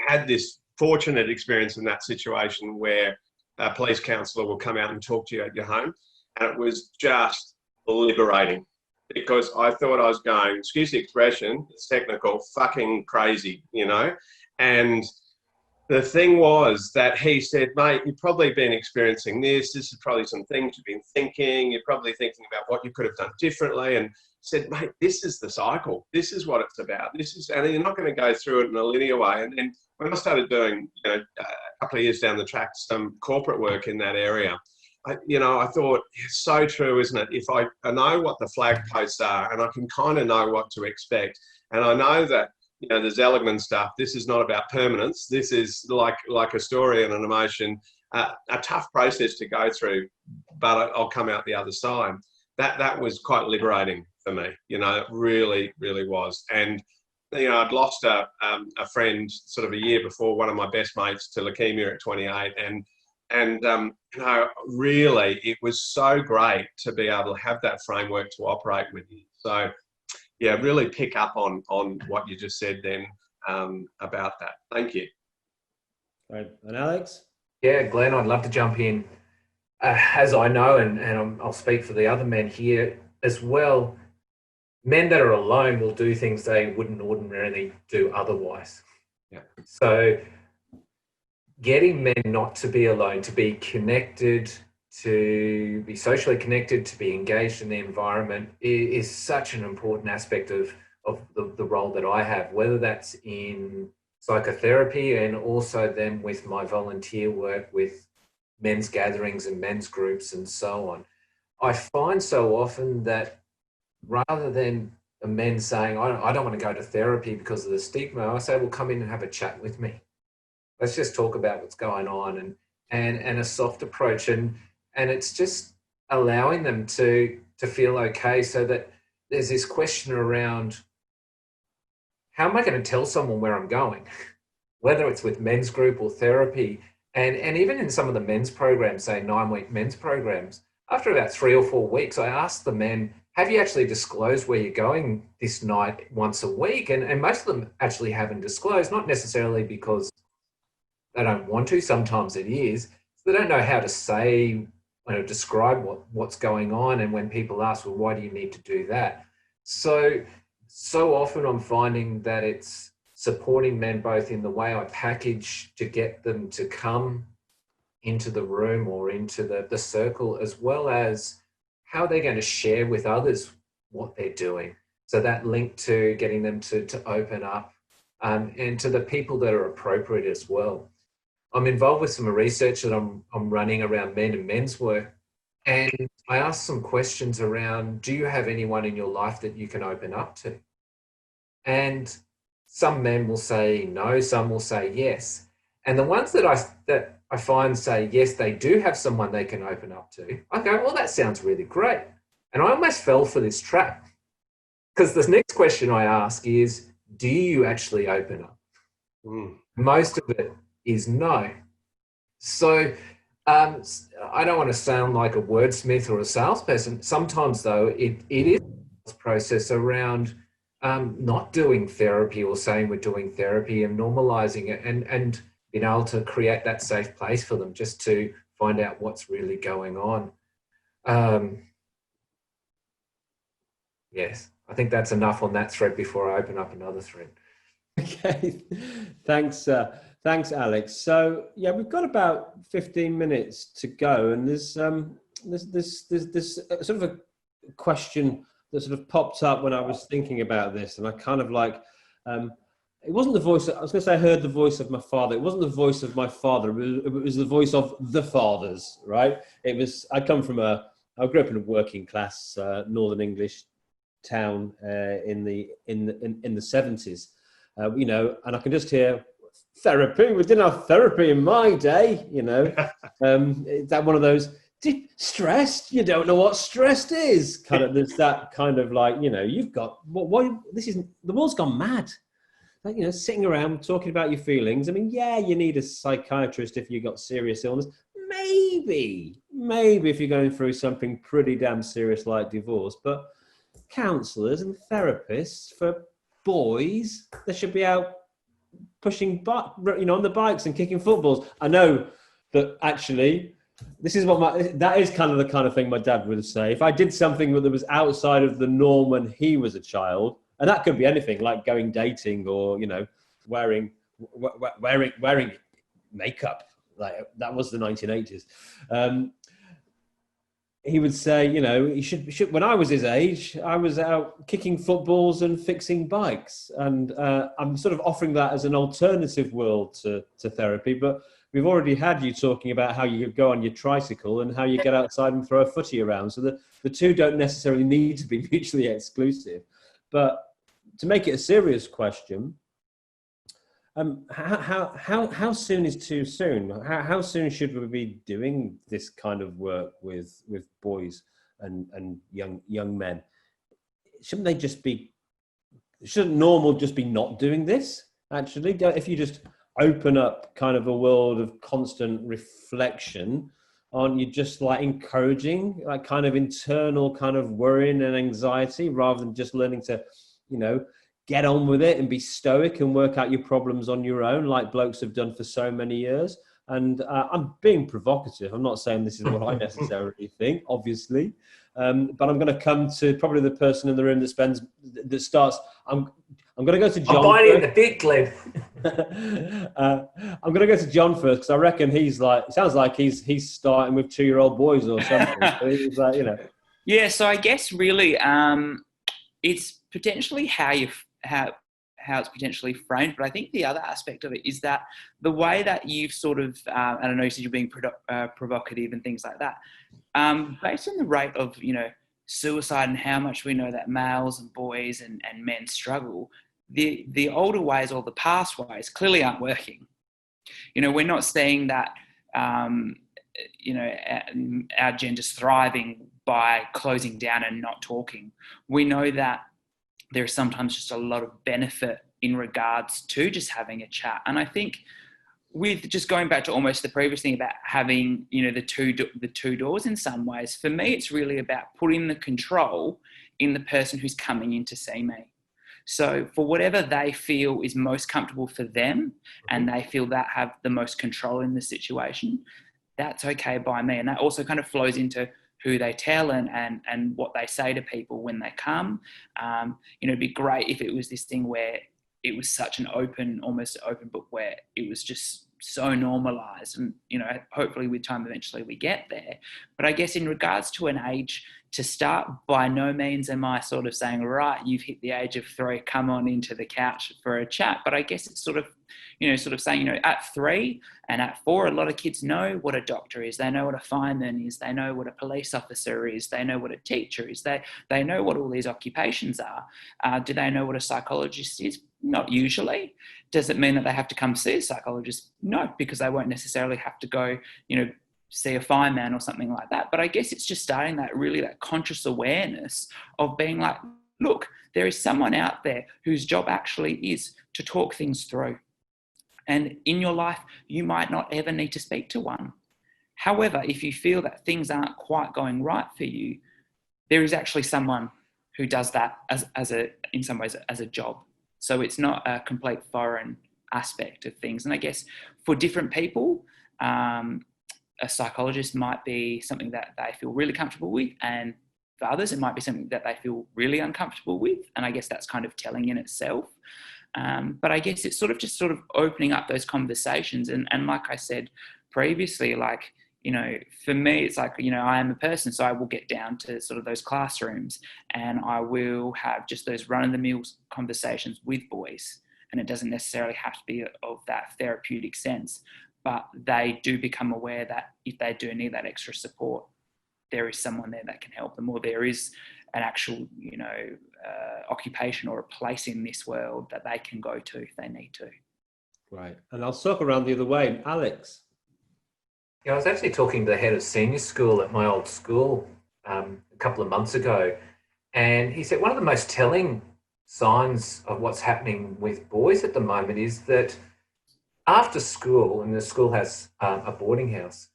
Speaker 3: had this fortunate experience in that situation where a police counsellor will come out and talk to you at your home. And it was just liberating, because I thought I was going, excuse the expression, it's technical, fucking crazy, you know. And the thing was that he said, mate, you've probably been experiencing this. This is probably some things you've been thinking. You're probably thinking about what you could have done differently. And said, mate, this is the cycle. This is what it's about. And you're not going to go through it in a linear way. And then when I started doing, you know, a couple of years down the track, some corporate work in that area, I thought, it's so true, isn't it? If I know what the flag posts are, and I can kind of know what to expect, and I know that, you know, the Seligman stuff, this is not about permanence. This is like a story and an emotion, a tough process to go through, but I'll come out the other side. That was quite liberating for me. You know, it really, really was. And, you know, I'd lost a friend sort of a year before, one of my best mates, to leukemia at 28. And you know, really, it was so great to be able to have that framework to operate with you. So, yeah, really pick up on what you just said then about that. Thank you.
Speaker 1: Right. And Alex?
Speaker 4: Yeah, Glenn, I'd love to jump in. As I know, and I'll speak for the other men here as well, men that are alone will do things they wouldn't ordinarily do otherwise.
Speaker 3: Yeah.
Speaker 4: So getting men not to be alone, to be connected, to be socially connected, to be engaged in the environment is such an important aspect of the role that I have, whether that's in psychotherapy and also then with my volunteer work with men's gatherings and men's groups and so on. I find so often that rather than the men saying, I don't want to go to therapy because of the stigma, I say, well, come in and have a chat with me. Let's just talk about what's going on and a soft approach. And it's just allowing them to feel okay, so that there's this question around, how am I going to tell someone where I'm going? Whether it's with men's group or therapy, and even in some of the men's programs, say 9-week men's programs, after about 3 or 4 weeks, I asked the men, have you actually disclosed where you're going this night once a week? And most of them actually haven't disclosed, not necessarily because they don't want to, sometimes it is. They don't know how to say, describe what's going on. And when people ask, well, why do you need to do that? So often I'm finding that it's supporting men both in the way I package to get them to come into the room or into the circle, as well as how they're going to share with others what they're doing. So that link to getting them to open up, and to the people that are appropriate as well. I'm involved with some research that I'm running around men and men's work. And I asked some questions around, do you have anyone in your life that you can open up to? And some men will say no, some will say yes. And the ones that I find say yes, they do have someone they can open up to, I go, well, that sounds really great. And I almost fell for this trap, because the next question I ask is, do you actually open up? Most of it is no. So I don't want to sound like a wordsmith or a salesperson. Sometimes, though, it is a process around not doing therapy or saying we're doing therapy and normalizing it, and being able to create that safe place for them just to find out what's really going on. Yes, I think that's enough on that thread before I open up another thread.
Speaker 1: Okay, thanks, Alex. So yeah, we've got about 15 minutes to go, and there's sort of a question that sort of popped up when I was thinking about this, and I kind of like, it wasn't the voice. I was going to say I heard the voice of my father. It wasn't the voice of my father. It was the voice of the fathers, right? It was. I grew up in a working class Northern English town in the 70s. You know, and I can just hear therapy. We didn't have therapy in my day, you know. Is that one of those stressed? You don't know what stressed is. Kind of, there's that kind of like, you know, you've got what this is. The world's gone mad. Like, you know, sitting around talking about your feelings. I mean, yeah, you need a psychiatrist if you've got serious illness. Maybe if you're going through something pretty damn serious like divorce, but counsellors and therapists for boys, they should be out pushing, you know, on the bikes and kicking footballs. I know that actually, this is that is kind of the kind of thing my dad would say. If I did something that was outside of the norm when he was a child, and that could be anything like going dating or, you know, wearing makeup, like that was the 1980s. He would say, you know, he should. When I was his age, I was out kicking footballs and fixing bikes, and I'm sort of offering that as an alternative world to therapy. But we've already had you talking about how you go on your tricycle and how you get outside and throw a footy around. So the two don't necessarily need to be mutually exclusive. But to make it a serious question, how soon is too soon? How soon should we be doing this kind of work with boys and young men? Shouldn't normal just be not doing this? Actually, if you just open up kind of a world of constant reflection, aren't you just like encouraging like kind of internal kind of worrying and anxiety rather than just learning to, you know, get on with it and be stoic and work out your problems on your own, like Blokes have done for so many years? And I'm being provocative. I'm not saying this is what I necessarily think, obviously, but I'm going to come to probably the person in the room that starts. I'm going to go to John.
Speaker 4: I'm biting in the big, Glenn.
Speaker 1: I'm going to go to John first because I reckon he's like. It sounds like he's starting with 2-year-old boys or something. So he's like, you know.
Speaker 5: Yeah. So I guess really, it's potentially how it's potentially framed, but I think the other aspect of it is that the way that you've sort of, and I know you said you're being provocative and things like that, based on the rate of, you know, suicide and how much we know that males and boys and men struggle, the older ways or the past ways clearly aren't working. You know, we're not seeing that, you know, our gender's thriving by closing down and not talking. We know that there's sometimes just a lot of benefit in regards to just having a chat. And I think with just going back to almost the previous thing about having, you know, the two doors in some ways, for me, it's really about putting the control in the person who's coming in to see me. So for whatever they feel is most comfortable for them and they feel that have the most control in the situation, that's okay by me. And that also kind of flows into who they tell and what they say to people when they come. You know, it'd be great if it was this thing where it was such an open, almost open book where it was just so normalized, and hopefully with time eventually we get there. But I guess in regards to an age to start, by no means am I sort of saying, right, you've hit the age of 3, come on into the couch for a chat. But I guess it's sort of saying, at 3 and at 4, a lot of kids know what a doctor is. They know what a fireman is. They know what a police officer is. They know what a teacher is. They know what all these occupations are. Do they know what a psychologist is? Not usually. Does it mean that they have to come see a psychologist? No, because they won't necessarily have to go, see a fireman or something like that. But I guess it's just starting that conscious awareness of being like, look, there is someone out there whose job actually is to talk things through. And in your life, you might not ever need to speak to one. However, if you feel that things aren't quite going right for you, there is actually someone who does that in some ways as a job. So it's not a complete foreign aspect of things. And I guess for different people, a psychologist might be something that they feel really comfortable with, and for others it might be something that they feel really uncomfortable with, and I guess that's kind of telling in itself. But I guess it's sort of opening up those conversations, and like I said previously, for me it's like, I am a person, so I will get down to sort of those classrooms and I will have just those run-of-the-mill conversations with boys, and it doesn't necessarily have to be of that therapeutic sense. But they do become aware that if they do need that extra support, there is someone there that can help them, or there is an actual, occupation or a place in this world that they can go to if they need to.
Speaker 1: Right. And I'll circle around the other way. Alex.
Speaker 4: Yeah, I was actually talking to the head of senior school at my old school a couple of months ago, and he said one of the most telling signs of what's happening with boys at the moment is that after school, and the school has a boarding house,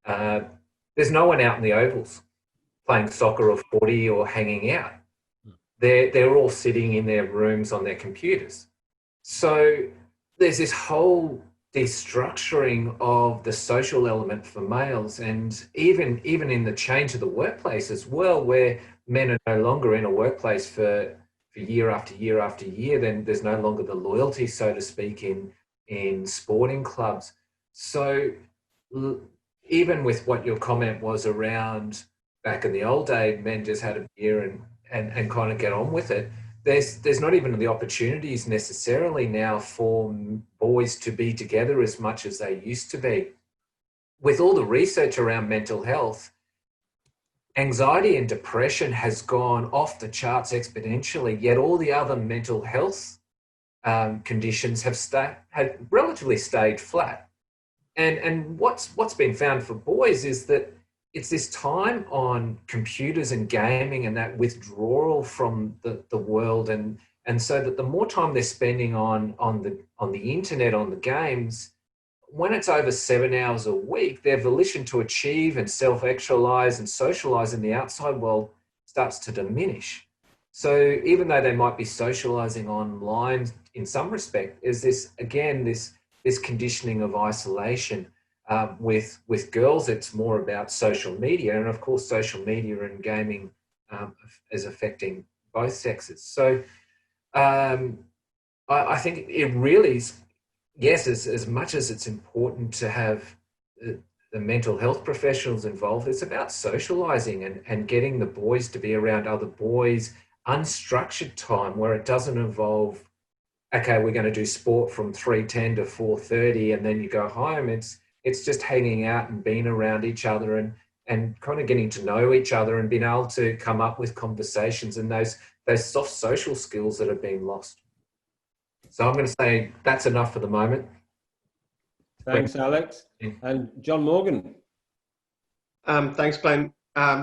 Speaker 4: there's no one out in the ovals playing soccer or footy or hanging out. They're all sitting in their rooms on their computers. So there's this whole destructuring of the social element for males, and even in the change of the workplace as well, where men are no longer in a workplace for year after year after year, then there's no longer the loyalty, so to speak, in sporting clubs. So even with what your comment was around back in the old day, men just had a beer and kind of get on with it. There's not even the opportunities necessarily now for boys to be together as much as they used to be. With all the research around mental health, anxiety and depression has gone off the charts exponentially, yet all the other mental health conditions had relatively stayed flat. And what's been found for boys is that it's this time on computers and gaming and that withdrawal from the world, and so that the more time they're spending on the internet, on the games, when it's over 7 hours a week, their volition to achieve and self-actualize and socialize in the outside world starts to diminish. So even though they might be socializing online in some respect, is this conditioning of isolation. With girls, it's more about social media, and of course social media and gaming is affecting both sexes. So I think it really is, yes, as much as it's important to have the mental health professionals involved, it's about socializing and getting the boys to be around other boys, unstructured time where it doesn't involve, okay, we're going to do sport from 3:10 to 4:30 and then you go home. It's just hanging out and being around each other and kind of getting to know each other and being able to come up with conversations and those soft social skills that have been lost. So I'm going to say that's enough for the moment.
Speaker 3: Thanks, Alex. And John Morgan. Thanks, Glenn.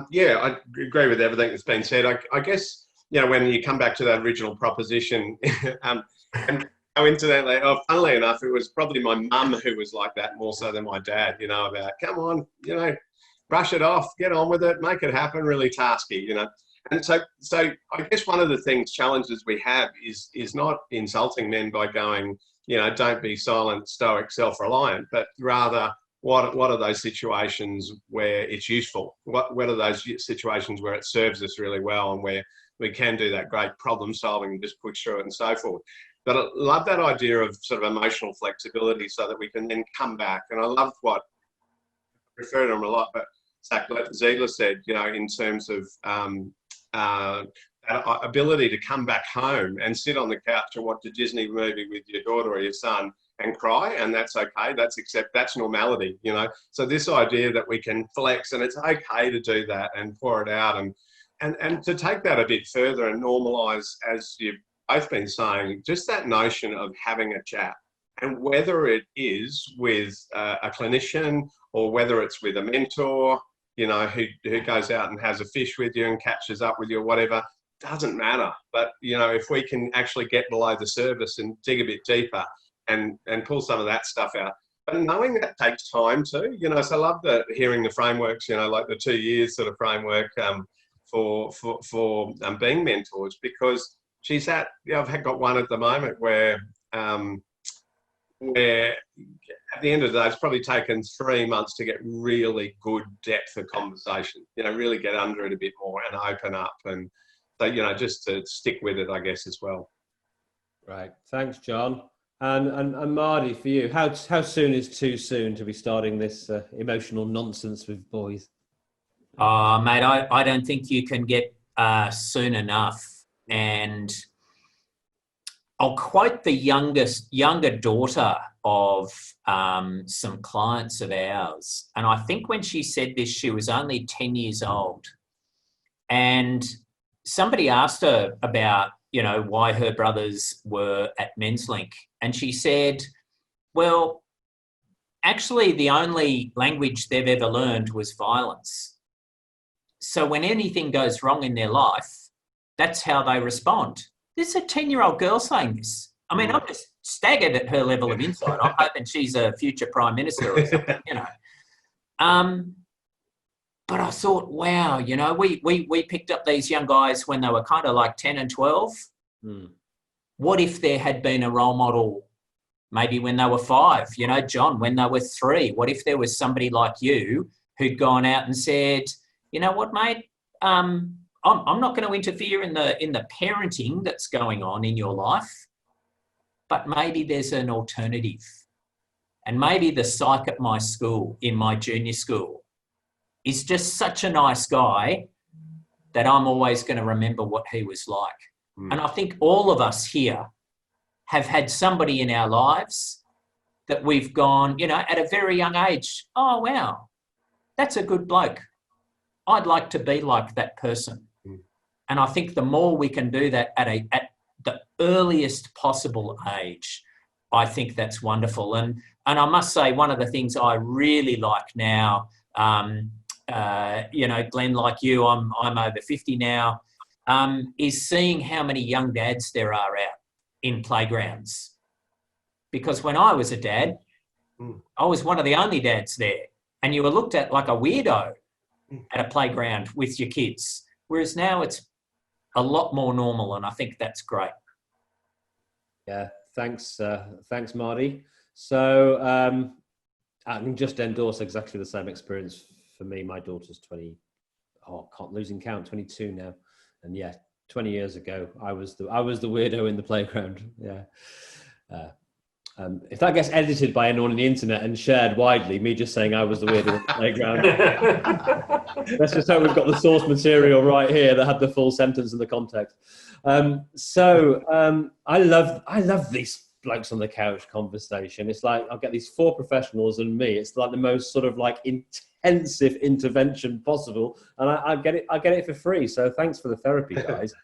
Speaker 3: Yeah, I agree with everything that's been said. I guess, when you come back to that original proposition, and coincidentally, funnily enough, it was probably my mum who was like that more so than my dad, about, come on, brush it off, get on with it, make it happen, really tasky, And so I guess one of the challenges we have is not insulting men by going, don't be silent, stoic, self-reliant, but rather what are those situations where it's useful? What are those situations where it serves us really well and where we can do that great problem solving and just push through it and so forth? But I love that idea of sort of emotional flexibility so that we can then come back. And I love what, I refer to him a lot, but Zach Ziegler said, you know, in terms of that ability to come back home and sit on the couch and watch a Disney movie with your daughter or your son and cry, and that's okay. That's normality, you know. So this idea that we can flex and it's okay to do that and pour it out, and to take that a bit further and normalise, as you've both been saying, just that notion of having a chat, and whether it is with a clinician or whether it's with a mentor, you know, who goes out and has a fish with you and catches up with you or whatever, doesn't matter. But, you know, if we can actually get below the surface and dig a bit deeper and pull some of that stuff out. But knowing that takes time too, you know, so I love hearing the frameworks, you know, like the 2 years sort of framework for being mentors, because she's at, you know, I've got one at the moment where at the end of the day, it's probably taken 3 months to get really good depth of conversation, you know, really get under it a bit more and open up. And so, you know, just to stick with it, I guess, as well.
Speaker 1: Right. Thanks, John. And Marty, for you, how soon is too soon to be starting this emotional nonsense with boys?
Speaker 2: Oh, mate, I don't think you can get soon enough. And I'll quote the younger daughter of some clients of ours. And I think when she said this, she was only 10 years old. And somebody asked her about, you know, why her brothers were at Menslink. And she said, well, actually, the only language they've ever learned was violence. So when anything goes wrong in their life, that's how they respond. There's a 10-year-old girl saying this. I mean, I'm just staggered at her level of insight. I'm hoping she's a future prime minister or something, you know. But I thought, wow, you know, we picked up these young guys when they were kind of like 10 and 12. What if there had been a role model maybe when they were 5, you know, John, when they were 3? What if there was somebody like you who'd gone out and said, you know what, mate, I'm not going to interfere in the parenting that's going on in your life, but maybe there's an alternative. And maybe the psych at my school, in my junior school, is just such a nice guy that I'm always going to remember what he was like. And I think all of us here have had somebody in our lives that we've gone, you know, at a very young age, oh, wow, that's a good bloke. I'd like to be like that person. And I think the more we can do that at the earliest possible age, I think that's wonderful. And I must say, one of the things I really like now, you know, Glenn, like you, I'm over 50 now, is seeing how many young dads there are out in playgrounds. Because when I was a dad, I was one of the only dads there, and you were looked at like a weirdo at a playground with your kids. Whereas now it's a lot more normal, and I think that's great.
Speaker 1: Yeah, thanks, Marty. So I can just endorse exactly the same experience for me. My daughter's 20. Oh, can't losing count. 22 now, and yeah, 20 years ago, I was the weirdo in the playground. Yeah. If that gets edited by anyone on the internet and shared widely, me just saying I was the weirdo in the playground. Let's just hope we've got the source material right here that had the full sentence and the context. I love these blokes on the couch conversation. It's like I'll get these 4 professionals and me. It's like the most sort of like intensive intervention possible, and I get it for free. So thanks for the therapy, guys.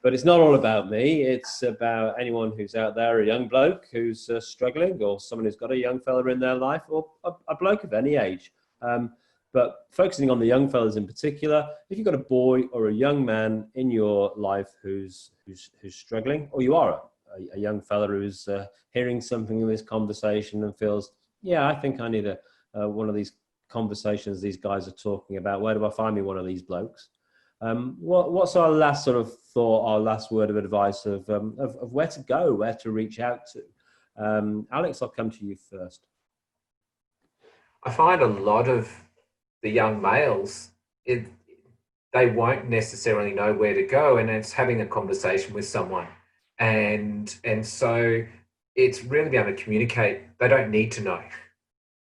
Speaker 1: But it's not all about me. It's about anyone who's out there, a young bloke who's struggling, or someone who's got a young fella in their life, or a bloke of any age. But focusing on the young fellas in particular, if you've got a boy or a young man in your life who's struggling, or you are a young fella who's hearing something in this conversation and feels, yeah, I think I need one of these conversations these guys are talking about. Where do I find me one of these blokes? What's our last sort of thought, our last word of advice of where to go, where to reach out to? Alex, I'll come to you first.
Speaker 4: I find a lot of the young males, they won't necessarily know where to go, and it's having a conversation with someone. And so it's really being able to communicate. They don't need to know,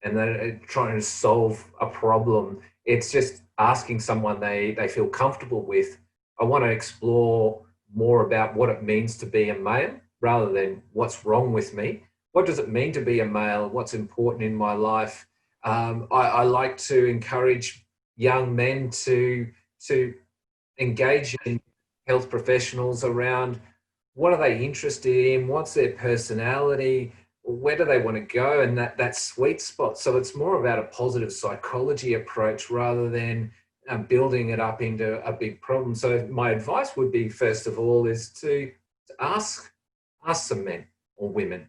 Speaker 4: and they're trying to solve a problem. It's just asking someone they feel comfortable with. I want to explore more about what it means to be a male rather than what's wrong with me. What does it mean to be a male? What's important in my life? I like to encourage young men to engage in health professionals around what are they interested in, what's their personality, where do they want to go, and that sweet spot. So it's more about a positive psychology approach rather than building it up into a big problem. So my advice would be, first of all, is to ask some men or women,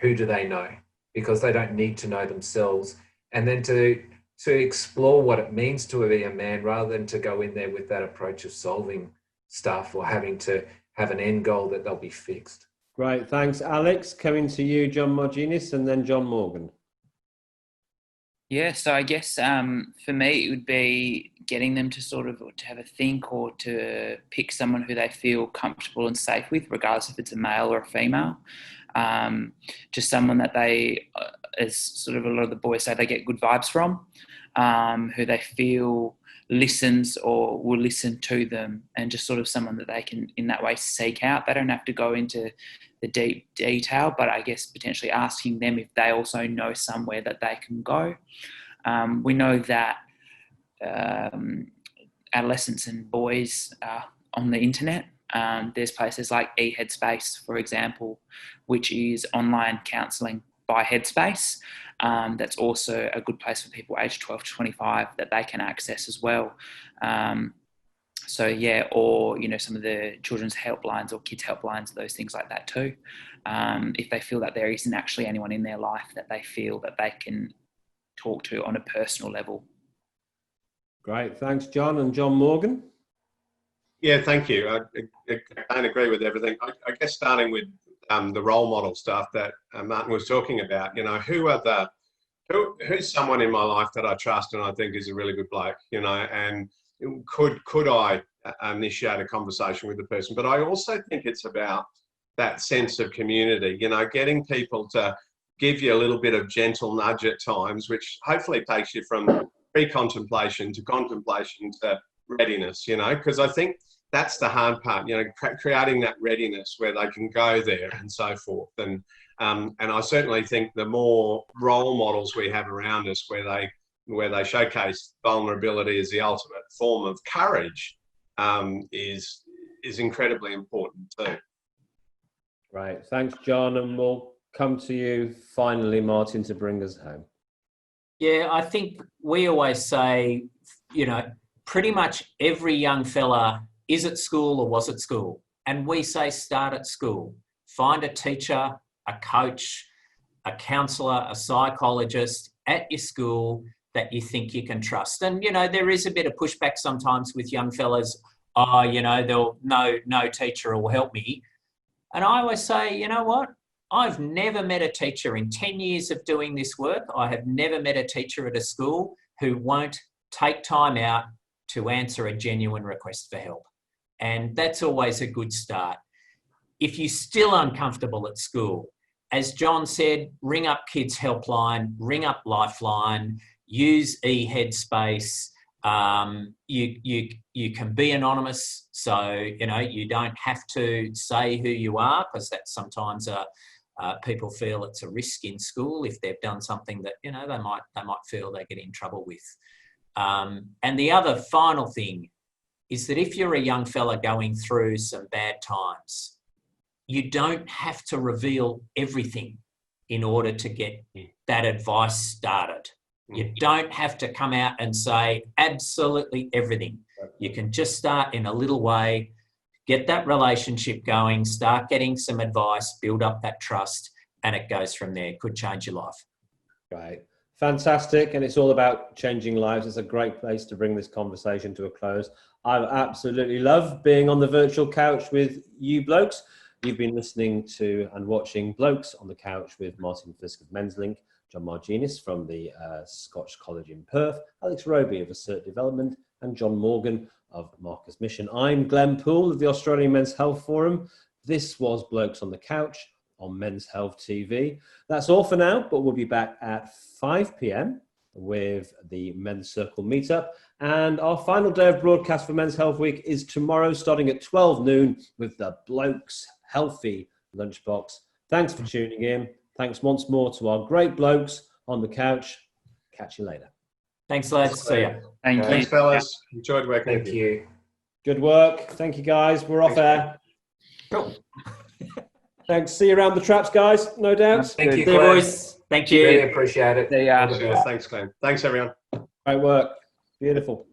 Speaker 4: who do they know, because they don't need to know themselves, and then to explore what it means to be a man rather than to go in there with that approach of solving stuff or having to have an end goal that they'll be fixed.
Speaker 1: Great, thanks, Alex. Coming to you, John Marginis, and then John Morgan.
Speaker 5: Yeah, so I guess for me it would be getting them to sort of to have a think or to pick someone who they feel comfortable and safe with, regardless if it's a male or a female. Just someone that they, as sort of a lot of the boys say, they get good vibes from, who they feel listens or will listen to them, and just sort of someone that they can in that way seek out. They don't have to go into the deep detail, but I guess potentially asking them if they also know somewhere that they can go. We know that adolescents and boys are on the internet. There's places like eHeadspace, for example, which is online counselling by Headspace. That's also a good place for people aged 12 to 25 that they can access as well. So yeah, or, you know, some of the children's helplines or kids helplines, those things like that too. If they feel that there isn't actually anyone in their life that they feel that they can talk to on a personal level.
Speaker 1: Great, thanks, John. And John Morgan?
Speaker 3: Yeah, thank you. I agree with everything. I guess starting with the role model stuff that Martin was talking about, you know, who's someone in my life that I trust and I think is a really good bloke, you know, and could I initiate a conversation with the person? But I also think it's about that sense of community, you know, getting people to give you a little bit of gentle nudge at times, which hopefully takes you from pre-contemplation to contemplation to readiness, you know, because I think that's the hard part, you know, creating that readiness where they can go there and so forth. And I certainly think the more role models we have around us where they showcase vulnerability as the ultimate form of courage is incredibly important too.
Speaker 1: Right, thanks, John. And we'll come to you finally, Martin, to bring us home.
Speaker 2: Yeah, I think we always say, you know, pretty much every young fella is at school or was at school. And we say start at school. Find a teacher, a coach, a counsellor, a psychologist at your school that you think you can trust. And, you know, there is a bit of pushback sometimes with young fellas. Oh, you know, no teacher will help me. And I always say, you know what? I've never met a teacher in 10 years of doing this work. I have never met a teacher at a school who won't take time out to answer a genuine request for help. And that's always a good start. If you're still uncomfortable at school, as John said, ring up Kids Helpline, ring up Lifeline, use eHeadspace. You can be anonymous, so you know you don't have to say who you are, because that's sometimes people feel it's a risk in school if they've done something that, you know, they might feel they get in trouble with. And the other final thing is that if you're a young fella going through some bad times, you don't have to reveal everything in order to get that advice started. You don't have to come out and say absolutely everything. You can just start in a little way, get that relationship going, start getting some advice, build up that trust, and it goes from there. Could change your life.
Speaker 1: Right. Fantastic. And it's all about changing lives. It's a great place to bring this conversation to a close. I absolutely love being on the virtual couch with you blokes. You've been listening to and watching Blokes on the Couch with Martin Fisk of Menslink, John Marginis from the Scotch College in Perth, Alex Robey of Assert Development, and John Morgan of Marcus Mission. I'm Glenn Poole of the Australian Men's Health Forum. This was Blokes on the Couch on Men's Health TV. That's all for now, but we'll be back at 5 p.m. with the Men's Circle meetup. And our final day of broadcast for Men's Health Week is tomorrow, starting at 12 noon with the Blokes Healthy Lunchbox. Thanks for tuning in. Thanks once more to our great blokes on the couch. Catch you later.
Speaker 2: Thanks, lads. See ya.
Speaker 5: Thank you.
Speaker 3: Thanks, fellas. Enjoyed working
Speaker 4: Thank
Speaker 3: with you.
Speaker 4: you.
Speaker 1: Good work. Thank you, guys. We're off air.
Speaker 2: Cool.
Speaker 1: Thanks. See you around the traps, guys. No doubt.
Speaker 4: Thank you,
Speaker 2: See you,
Speaker 4: Glenn.
Speaker 2: boys. Thank you.
Speaker 4: Really appreciate it.
Speaker 5: See ya.
Speaker 3: Cheers. Thanks, Glenn. Thanks, everyone.
Speaker 1: Great work. Beautiful.